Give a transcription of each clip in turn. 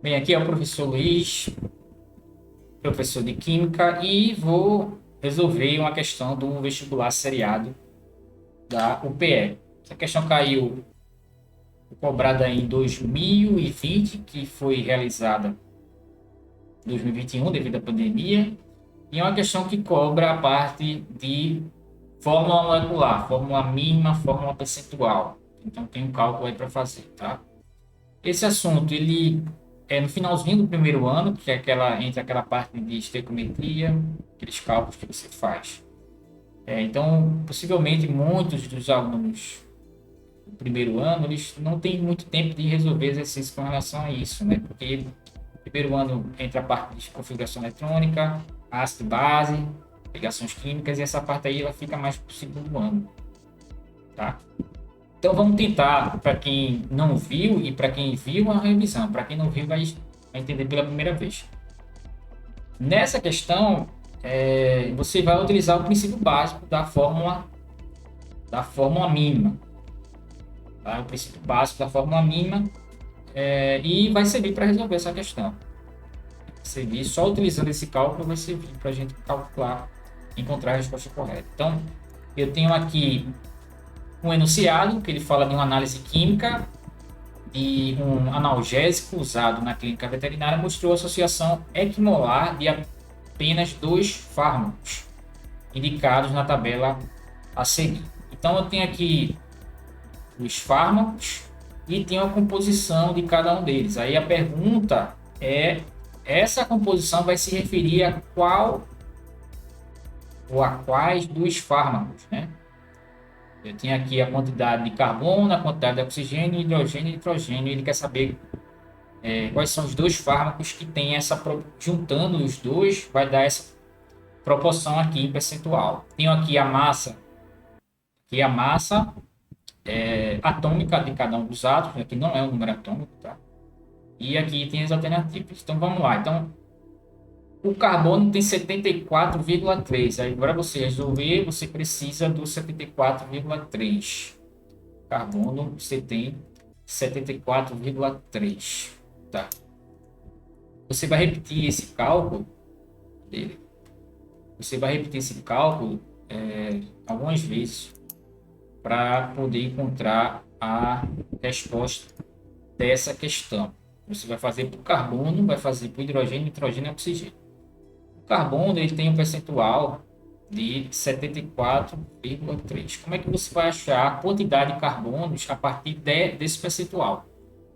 Bem, aqui é o professor Luiz, professor de Química, e vou resolver uma questão do vestibular seriado da UPE. Essa questão caiu cobrada em 2020, que foi realizada em 2021 devido à pandemia, e é uma questão que cobra a parte de fórmula molecular, fórmula mínima, fórmula percentual. Então tem um cálculo aí para fazer, tá? Esse assunto, ele é no finalzinho do primeiro ano, que é entre aquela parte de estequiometria, aqueles cálculos que você faz. Então, possivelmente, muitos dos alunos do primeiro ano, eles não têm muito tempo de resolver exercícios com relação a isso, né? Porque no primeiro ano entra a parte de configuração eletrônica, ácido base, ligações químicas, e essa parte aí ela fica mais para o segundo ano, tá? Então vamos tentar, para quem não viu e para quem viu, uma revisão. Para quem não viu, vai entender pela primeira vez. Nessa questão, você vai utilizar o princípio básico da fórmula mínima. Tá? O princípio básico da fórmula mínima e vai servir para resolver essa questão. Servir, só utilizando esse cálculo vai servir para a gente calcular, encontrar a resposta correta. Então, eu tenho aqui um enunciado que ele fala de uma análise química de um analgésico usado na clínica veterinária mostrou associação equimolar de apenas dois fármacos indicados na tabela a seguir. Então eu tenho aqui os fármacos e tenho a composição de cada um deles. Aí a pergunta é: essa composição vai se referir a qual ou a quais dos fármacos, né? Eu tenho aqui a quantidade de carbono, a quantidade de oxigênio, hidrogênio e nitrogênio. Ele quer saber quais são os dois fármacos que tem juntando os dois, vai dar essa proporção aqui em percentual. Tenho aqui a massa, que é a massa atômica de cada um dos átomos, aqui não é um número atômico, tá? E aqui tem as alternativas. Então vamos lá. Então o carbono tem 74,3. Aí para você resolver, você precisa do 74,3. Carbono você tem 74,3, tá? Você vai repetir esse cálculo dele. Você vai repetir esse cálculo algumas vezes para poder encontrar a resposta dessa questão. Você vai fazer para o carbono, vai fazer para o hidrogênio, nitrogênio e oxigênio. O carbono ele tem um percentual de 74,3. Como é que você vai achar a quantidade de carbonos a partir desse percentual?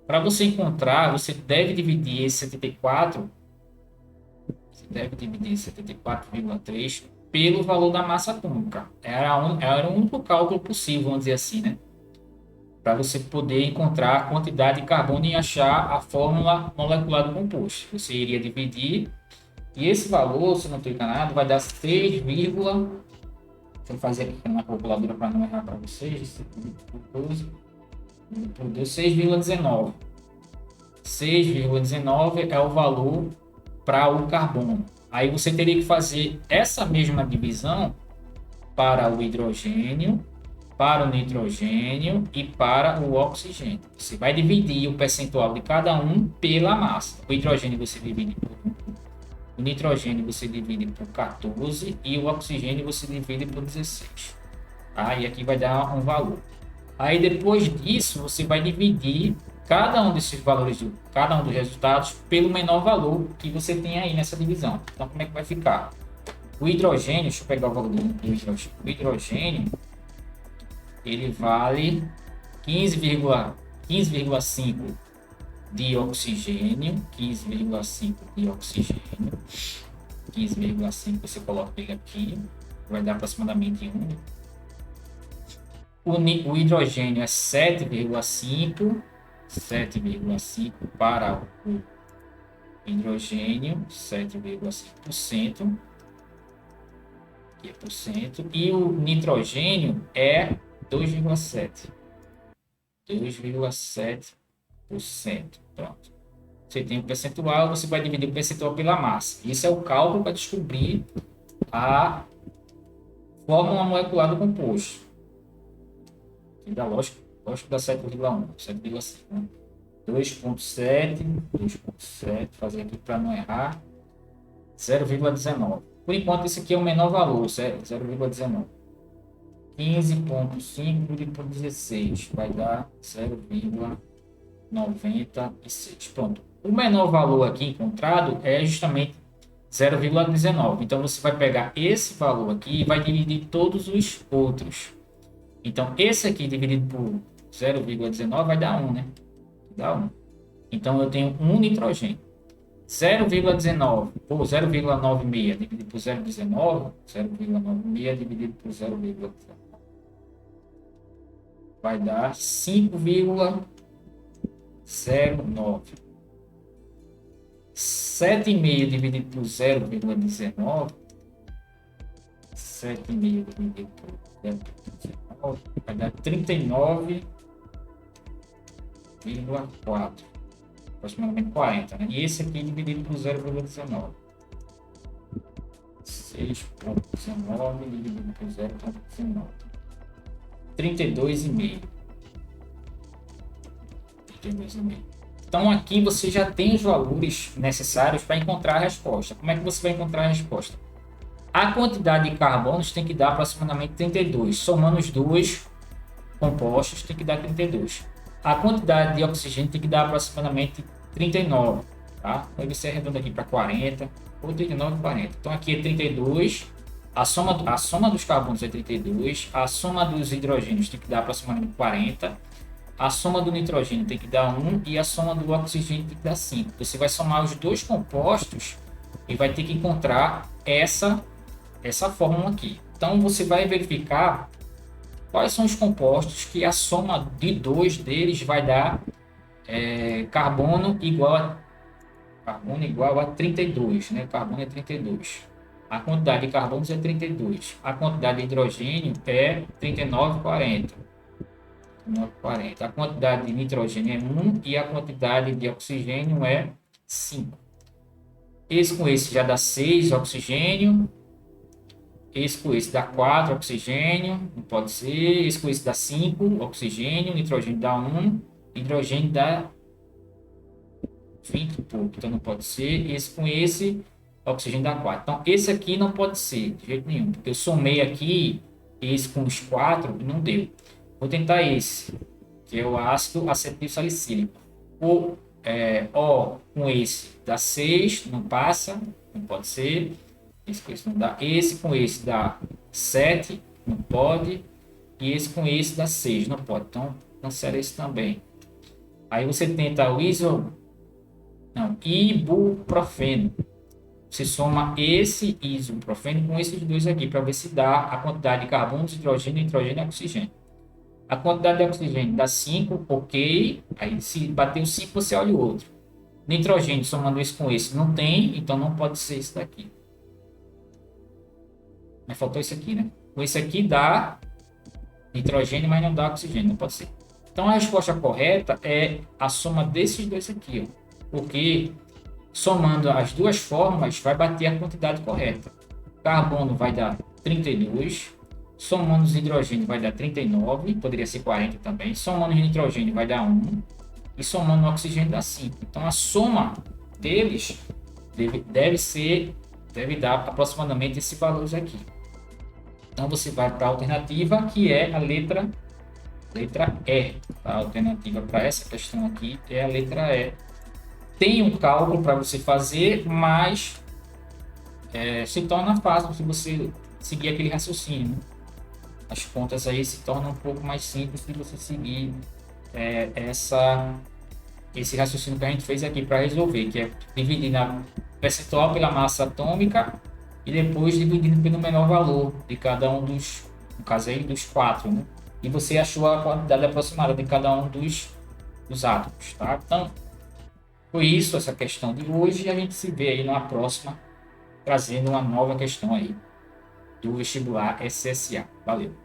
Para você encontrar, você deve dividir esse 74, você deve dividir 74,3 pelo valor da massa atômica. Era o único cálculo possível, vamos dizer assim, né? Para você poder encontrar a quantidade de carbono e achar a fórmula molecular do composto. Você iria dividir, e esse valor, se não estou enganado, vai dar 6, deixa eu fazer aqui na calculadora para não errar para vocês. 12, deu 6,19. 6,19 é o valor para o carbono. Aí você teria que fazer essa mesma divisão para o hidrogênio, para o nitrogênio e para o oxigênio. Você vai dividir o percentual de cada um pela massa. O hidrogênio você divide por 1, o nitrogênio você divide por 14 e o oxigênio você divide por 16. Tá? E aqui vai dar um valor. Aí depois disso você vai dividir cada um desses valores, cada um dos resultados, pelo menor valor que você tem aí nessa divisão. Então como é que vai ficar? O hidrogênio, deixa eu pegar o valor do hidrogênio. O hidrogênio ele vale 15,5 de oxigênio, 15,5 de oxigênio, 15,5 você coloca ele aqui, vai dar aproximadamente 1. O hidrogênio é 7,5 para o hidrogênio, 7,5%, aqui é por cento, e o nitrogênio é 2,7%. Pronto. Você tem o percentual, você vai dividir o percentual pela massa. Isso é o cálculo para descobrir a fórmula molecular do composto. Da lógica dá 7,1, 7,5. Né? 2.7, fazer aqui para não errar, 0,19. Por enquanto, esse aqui é o menor valor, certo? 0,19. 15.5 dividido por 16 vai dar 0,96. Pronto. O menor valor aqui encontrado é justamente 0,19. Então, você vai pegar esse valor aqui e vai dividir todos os outros. Então, esse aqui dividido por 0,19 vai dar 1, né? Dá 1. Então, eu tenho 1 nitrogênio. 0,19 por 0,96 dividido por 0,19, 0,96 dividido por 0,19 vai dar 5,09. 7,5 dividido por 0,19, 7,5 dividido por 0,19 vai dar 39,4, aproximadamente 40, né? E esse aqui dividido por 0,19, 6,19 dividido por 0,19, 32,5. 32,5. Então aqui você já tem os valores necessários para encontrar a resposta. Como é que você vai encontrar a resposta? A quantidade de carbonos tem que dar aproximadamente 32. Somando os dois compostos tem que dar 32. A quantidade de oxigênio tem que dar aproximadamente 39. Tá? Aí você arredonda aqui para 40, ou 39 e 40. Então aqui é 32. A soma dos carbonos é 32. A soma dos hidrogênios tem que dar aproximadamente 40. A soma do nitrogênio tem que dar 1 e a soma do oxigênio tem que dar 5. Você vai somar os dois compostos e vai ter que encontrar essa fórmula aqui. Então você vai verificar quais são os compostos que a soma de dois deles vai dar carbono igual a 32, né? Carbono é 32. A quantidade de carbonos é 32. A quantidade de hidrogênio é 39,40. 40. A quantidade de nitrogênio é 1 e a quantidade de oxigênio é 5. Esse com esse já dá 6 oxigênio. Esse com esse dá 4 oxigênio. Não pode ser. Esse com esse dá 5 oxigênio. Nitrogênio dá 1. Hidrogênio dá 20 e pouco. Então não pode ser. Esse com esse, oxigênio dá 4. Então esse aqui não pode ser de jeito nenhum. Porque eu somei aqui esse com os 4 e não deu. Vou tentar esse, que é o ácido acetil salicílico. O com esse dá 6, não passa, não pode ser. Esse com esse não dá. Esse com esse dá 7, não pode. E esse com esse dá 6, não pode. Então, cancela esse também. Aí você tenta o ibuprofeno. Você soma esse ibuprofeno com esses dois aqui, para ver se dá a quantidade de carbono, hidrogênio, nitrogênio e oxigênio. A quantidade de oxigênio dá 5, ok. Aí se bater o 5, você olha o outro. Nitrogênio, somando esse com esse, não tem, então não pode ser esse daqui. Mas faltou esse aqui, né? Com esse aqui dá nitrogênio, mas não dá oxigênio, não pode ser. Então a resposta correta é a soma desses dois aqui, ó. Porque somando as duas fórmulas vai bater a quantidade correta. Carbono vai dar 32. Somando os hidrogênio vai dar 39, poderia ser 40 também. Somando o nitrogênio vai dar 1. E somando o oxigênio dá 5. Então a soma deles deve dar aproximadamente esses valores aqui. Então você vai para a alternativa, que é a letra E. A alternativa para essa questão aqui é a letra E. Tem um cálculo para você fazer, mas se torna fácil se você seguir aquele raciocínio, né? As contas aí se tornam um pouco mais simples se você seguir esse raciocínio que a gente fez aqui para resolver, que é dividir a percentual pela massa atômica e depois dividindo pelo menor valor de cada um dos, no caso aí, dos 4, né? E você achou a quantidade aproximada de cada um dos átomos, tá? Então, foi isso, essa questão de hoje, e a gente se vê aí numa próxima, trazendo uma nova questão aí do vestibular SSA. Valeu!